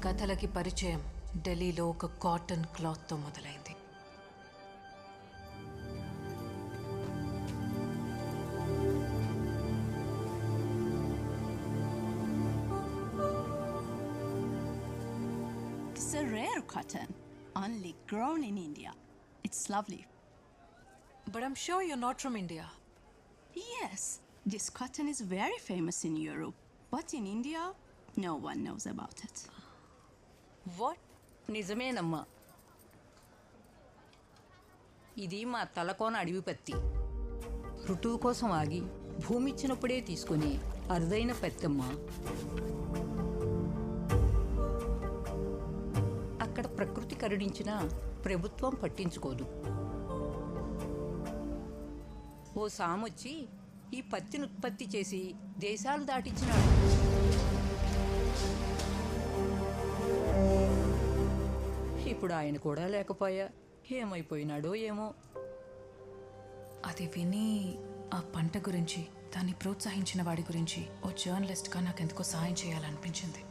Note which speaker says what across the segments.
Speaker 1: కథలకి పరిచయం ఢిల్లీలో ఒక కాటన్ క్లాత్తో మొదలైంది.
Speaker 2: It's a rare cotton, only grown in India. It's lovely.
Speaker 1: But I'm sure you're not from India.
Speaker 2: Yes, this cotton is very famous in Europe, but in India, no one knows about it.
Speaker 1: What?
Speaker 3: నిజమేనమ్మా. ఇది మా తలకోన అడవి పత్తి. ఋతువు కోసం ఆగి భూమిచ్చినప్పుడే తీసుకుని అరుదైన పత్తమ్మ. అక్కడ ప్రకృతి కరుణించినా ప్రభుత్వం పట్టించుకోదు. ఓ సామొచ్చి ఈ పత్తిని ఉత్పత్తి చేసి దేశాలు దాటించినాడు. ఇప్పుడు ఆయన కూడా లేకపోయా, ఏమైపోయినాడో ఏమో.
Speaker 1: అది విని ఆ పంట గురించి, దాన్ని ప్రోత్సహించిన వాడి గురించి ఓ జర్నలిస్ట్గా నాకెందుకో సాయం చేయాలనిపించింది.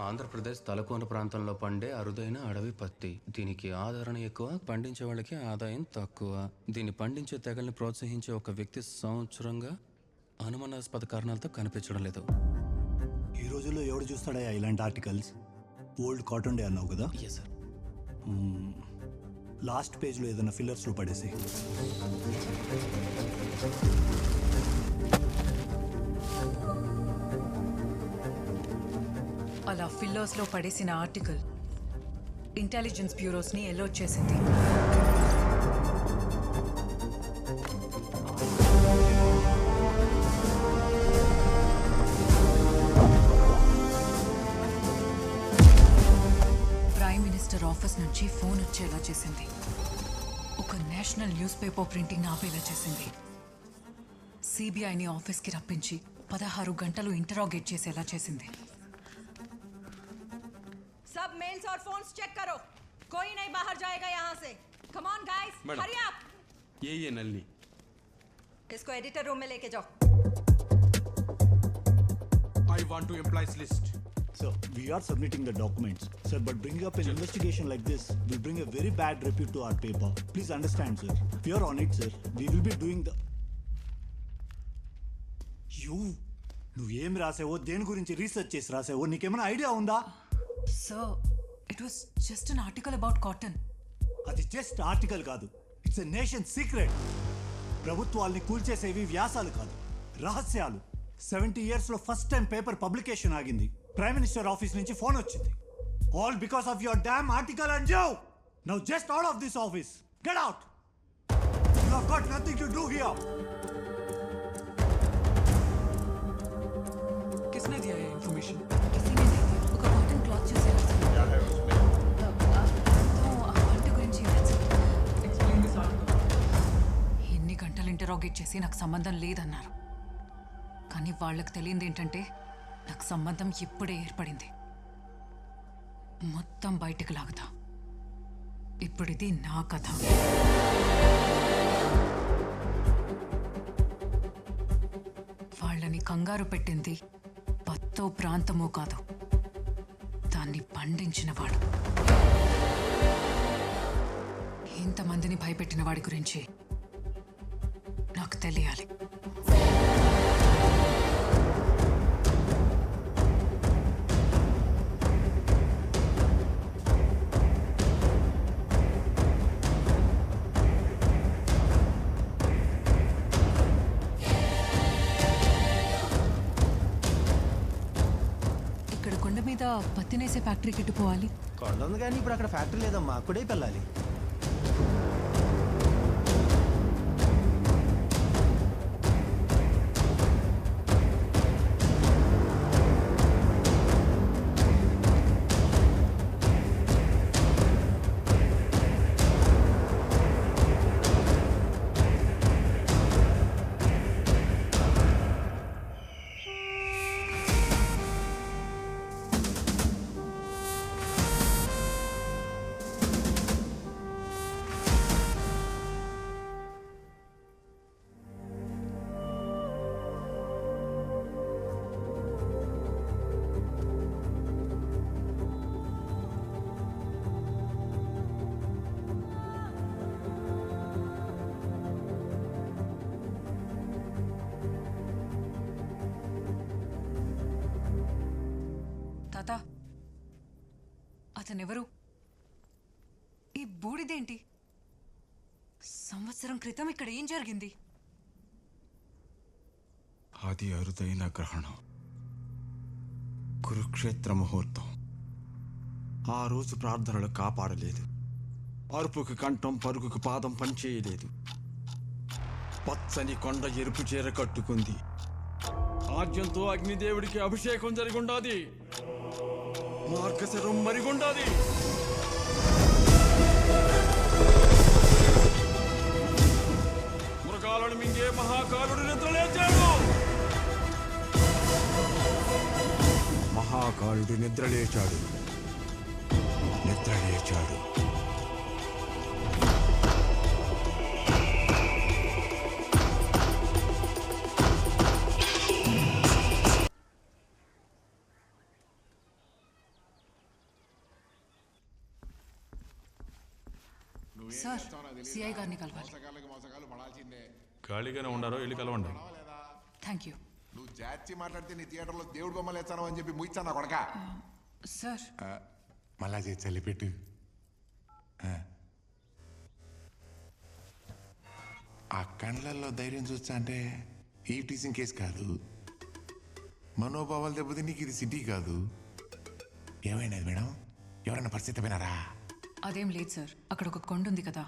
Speaker 4: ఆంధ్రప్రదేశ్ తలకోన ప్రాంతంలో పండే అరుదైన అడవి పత్తి. దీనికి ఆదరణ ఎక్కువ, పండించే వాళ్ళకి ఆదాయం తక్కువ. దీన్ని పండించే తెగల్ని ప్రోత్సహించే ఒక వ్యక్తి సంవత్సరంగా అనుమానాస్పద కారణాలతో కనిపించడం లేదు.
Speaker 5: ఈ రోజుల్లో ఎవడు చూస్తాడా ఇలాంటి ఆర్టికల్స్? ఓల్డ్ కాటన్ డే అన్నావు కదా?
Speaker 4: Yes sir.
Speaker 5: లాస్ట్ పేజ్లో ఏదైనా ఫిల్లర్స్లో పడేసి.
Speaker 1: అలా ఫిల్లర్స్లో పడేసిన ఆర్టికల్ ఇంటెలిజెన్స్ బ్యూరోస్ని అలర్ట్ చేసింది. ప్రైమ్ మినిస్టర్ ఆఫీస్ నుంచి ఫోన్ వచ్చేలా చేసింది. ఒక నేషనల్ న్యూస్ పేపర్ ప్రింటింగ్ ఆపేలా చేసింది. సిబిఐని ఆఫీస్కి రప్పించి 16 గంటలు ఇంటరాగేట్ చేసేలా చేసింది.
Speaker 6: सब मेल्स और फोन्स चेक करो, कोई नहीं बाहर जाएगा यहाँ से. Come on guys, hurry up.
Speaker 7: ये नल्ली.
Speaker 6: इसको एडिटर रूम में लेके जाओ.
Speaker 7: I want to employees list.
Speaker 5: Sir, we are submitting the documents. Sir, but bringing up an investigation like this will bring a very bad repute to our paper. Please understand, sir. We are on it, sir. We will be doing the... నువ్వేం రాసావో, దేని గురించి research చేసి రాసావో నీకేమైనా idea ఉందా?
Speaker 1: Sir, it was just an article about cotton.
Speaker 5: అది just article కాదు, it's a nation secret. ప్రభుత్వాల్ని కూల్చేసేవి వ్యాసాలు కాదు, రహస్యాలు. 70 yearsలో ఫస్ట్ టైం పేపర్ పబ్లికేషన్ ఆగింది. ప్రైమ్ మినిస్టర్ ఆఫీస్ నుంచి ఫోన్ వచ్చింది. All because of your damn article and you. Now just out of this office. Get out. You have got nothing to do here.
Speaker 1: किसने दिया ये information? किसी ने नहीं दिया. ఒక కాటన్ క్లాత్ చూసి రాశాను.
Speaker 7: क्या है उसमें?
Speaker 1: तो ఆ పంట గురించి ఎక్స్ప్లెయిన్ దిస్ ఆర్టికల్. ఎన్ని గంటలు ఇంటరాగేట్ చేసి నాకు సంబంధం లేదన్నారు. కానీ వాళ్ళకి తెలియంది ఏంటంటే నాకు సంబంధం ఇప్పుడే ఏర్పడింది. మొత్తం బయటకు లాగుతా. ఇప్పుడు ఇది నా కథ. వాళ్ళని కంగారు పెట్టింది పత్తో ప్రాంతమో కాదు, దాన్ని పండించిన వాడు. ఇంతమందిని భయపెట్టిన వాడి గురించి నాకు తెలియాలి. ఇక్కడ కొండ మీద పత్తినేసే ఫ్యాక్టరీకి ఎట్టుకోవాలి.
Speaker 8: కొండ ఉంది కానీ ఇప్పుడు అక్కడ ఫ్యాక్టరీ లేదమ్మా, అక్కడే వెళ్ళాలి.
Speaker 1: తర్వాత అతనెవరు? ఈ బూడిదేంటి? సంవత్సరం క్రితం ఇక్కడ ఏం జరిగింది?
Speaker 7: అది అరుదైన గ్రహణం, కురుక్షేత్ర ముహూర్తం. ఆ రోజు ప్రార్థనలు కాపాడలేదు, అరుపుకి కంఠం పరుగుకు పాదం పనిచేయలేదు. పచ్చని కొండ ఎరుపు చీర కట్టుకుంది. ఆజ్యంతో అగ్నిదేవుడికి అభిషేకం జరిగుండాది. మార్గశరం మరిగుండాది. మృగాలను మింగే మహాకాలుడు నిద్రలేచాడు. మహాకాలుడు నిద్రలేచాడు. నిద్రలేచాడు.
Speaker 1: సార్, సిఐ గారిని కలవాలి.
Speaker 9: ఖాళీగానే ఉండారో వెళ్ళి కలవండి.
Speaker 1: Thank you.
Speaker 10: నువ్వు జాచి మాట్లాడితే నీ థియేటర్లో దేవుడు బొమ్మలు వేస్తాను అని చెప్పి ముయిస్తాను కొడక.
Speaker 1: సార్,
Speaker 10: మళ్ళా చేసి చల్లిపెట్టు. ఆ కండ్లల్లో ధైర్యం చూస్తా అంటే ఈ టీచింగ్ కేసు కాదు, మనోభావాలు దెబ్బతి నీకు ఇది సిటీ కాదు. ఏమైనది మేడం? ఎవరైనా పరిస్థితి పోయినారా?
Speaker 1: అదేం లేదు సార్. అక్కడ ఒక కొండ ఉంది కదా,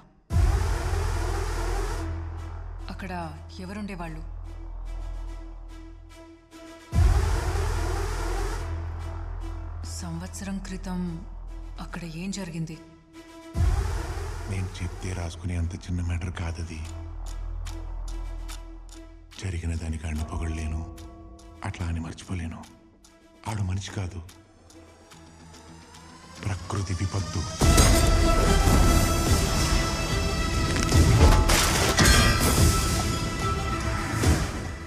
Speaker 1: అక్కడ ఎవరుండేవాళ్ళు? సంవత్సరం క్రితం అక్కడ ఏం జరిగింది?
Speaker 10: నేను చెప్తే రాసుకునే అంత చిన్న మ్యాటర్ కాదది. జరిగిన దానికి ఆడిని పొగడలేను, అట్లా అని మర్చిపోలేను. ఆడు మనిషి కాదు, ప్రకృతి విపత్తు.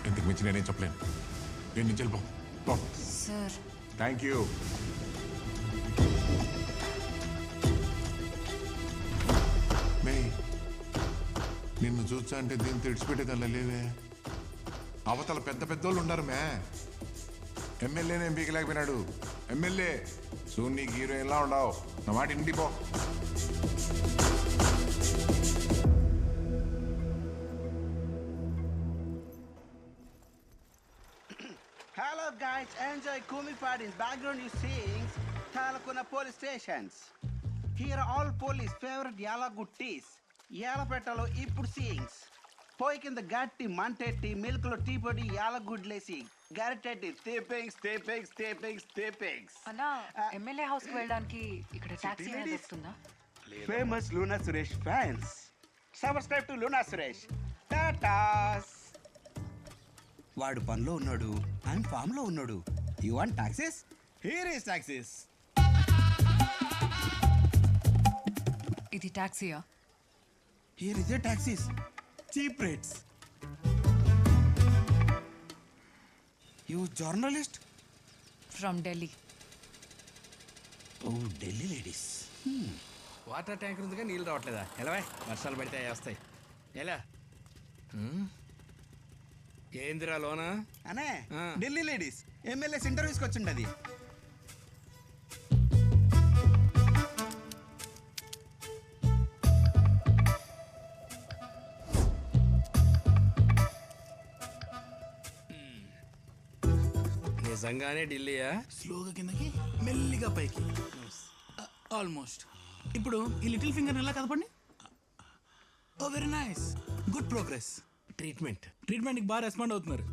Speaker 10: ఇంతకు మించి నేనేం చెప్పలేను. నేను నుంచి వెళ్ళిపో.
Speaker 1: Sir,
Speaker 10: thank you. మే నిన్ను చూచా అంటే దీన్ని తెడిచిపెట్టేదల్లా లేవే. అవతల పెద్ద పెద్దోళ్ళు ఉన్నారు మే. ఎమ్మెల్యేనే పీకలేకపోయినాడు. ఎమ్మెల్యే సూన్ నీకు హీరోయిన్లా ఉండవు. నా మాట ఇంటికి పో.
Speaker 11: Hello guys, enjoy Kumi parties. Background you sing Talakuna police stations. Here are all police favorite Yalagu teas. Yalapetalo ippudu sings. Poi కింద గట్టి మంటెట్టి మిల్క్లో టీ పొడి యాలగుడ్లేసి గరిటెట్టి స్టేపింగ్స్.
Speaker 1: అన్నా, ఎమ్మెల్యే హౌస్ కి వెళ్ళడానికి ఇక్కడ టాక్సీ దొరుకుతుందా?
Speaker 11: Famous Luna Suresh fans subscribe to Luna Suresh. టాటాస్. వాడు పనిలో ఉన్నాడు, అండ్ ఫామ్ లో ఉన్నాడు. You want taxis? Here is taxis.
Speaker 1: ఇది టాక్సీయా?
Speaker 11: Here is the taxis. Cheap rates. You journalist?
Speaker 1: From Delhi.
Speaker 11: Oh Delhi ladies.
Speaker 8: Water tanker ఉందిగా, నీళ్ళు రావట్లేదా? ఎలా వర్షాలు పడితే వస్తాయి. ఎలా ఏందిరా లోనా?
Speaker 11: అనే ఢిల్లీ లేడీస్ ఎమ్మెల్యేస్ ఇంటర్వ్యూస్కి వచ్చిండది.
Speaker 8: నిజంగానే ఢిల్లీయా?
Speaker 11: స్లోగా కిందకి మెల్లిగా పైకి. ఆల్మోస్ట్. ఇప్పుడు ఈ లిటిల్ ఫింగర్ ఎలా కదపండి. ఓ వెరీ నైస్, గుడ్ ప్రోగ్రెస్. ట్రీట్మెంట్కి బాగా రెస్పాండ్ అవుతున్నారు.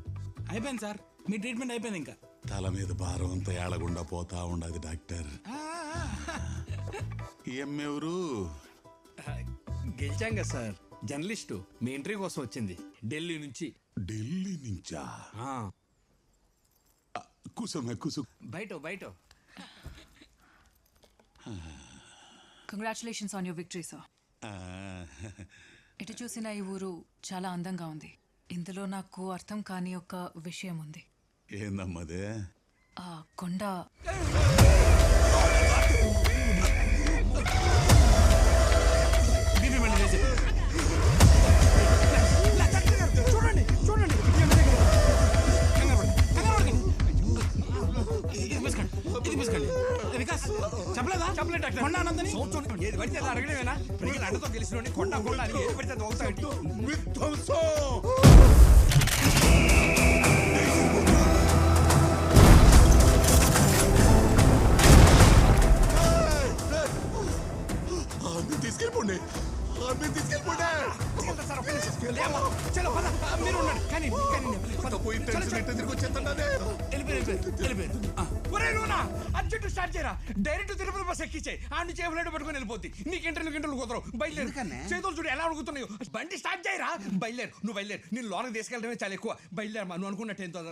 Speaker 11: అయిపోయింది సార్, మీ ట్రీట్మెంట్ అయిపోయింది. ఇంకా
Speaker 10: తల మీద భారం అంతా ఏడగుండా పోతా ఉండదు డాక్టర్. ఎవరు?
Speaker 8: గెలిచాం కదా సార్, జర్నలిస్టు మీ ఇంటర్వ్యూ కోసం వచ్చింది ఢిల్లీ నుంచి.
Speaker 10: ఢిల్లీ నుంచా? కూసు
Speaker 8: బయట.
Speaker 1: Congratulations on your victory sir. ఎటు చూసినా ఈ ఊరు చాలా అందంగా ఉంది. ఇందులో నాకు అర్థం కాని ఒక విషయం ఉంది.
Speaker 10: ఏందమ్మదే?
Speaker 1: ఆ కొండ
Speaker 11: చూడండి.
Speaker 8: తీసుకెళ్ళి వికాస్ చెప్పలేదా చెప్పలేదు డాక్టర్ కొండ ఆనందని ఏది పడితే అది అడగడమేనా ప్రజలు అండతో గెలిచిన కొండ కొండ అని ఏది పడితే అది అవుతాయి
Speaker 10: తీసుకెళ్ళిపోండి
Speaker 8: సార్ ఒక్క నిమిషం. లేమ్మా. చలో పద. మీరు ఉండండి కానీ
Speaker 10: పోయి తిరిగి వచ్చేస్తానే
Speaker 8: వెళ్ళిపోయింది. ఒరే నువ్వునా అర్జెంట్ స్టార్ట్ చేయరా డైరెక్ట్ తిరుపతి బస్ ఎక్కించే ఆ నుంచి ఫ్లైట్ పట్టుకొని వెళ్ళిపోద్ది నీకు ఇంటర్వ్యూ కుదరవు బయలుదేరు చేతులు చూడు ఎలా అడుగుతున్నాయో బండి స్టార్ట్ చేయరా బయలుదేరు నువ్వు బయలుదేరు నేను లోనకి తీసుకెళ్ళడమే చాలా ఎక్కువ బయలుదేరమ్మా నువ్వు అనుకున్నట్టు ఏంటో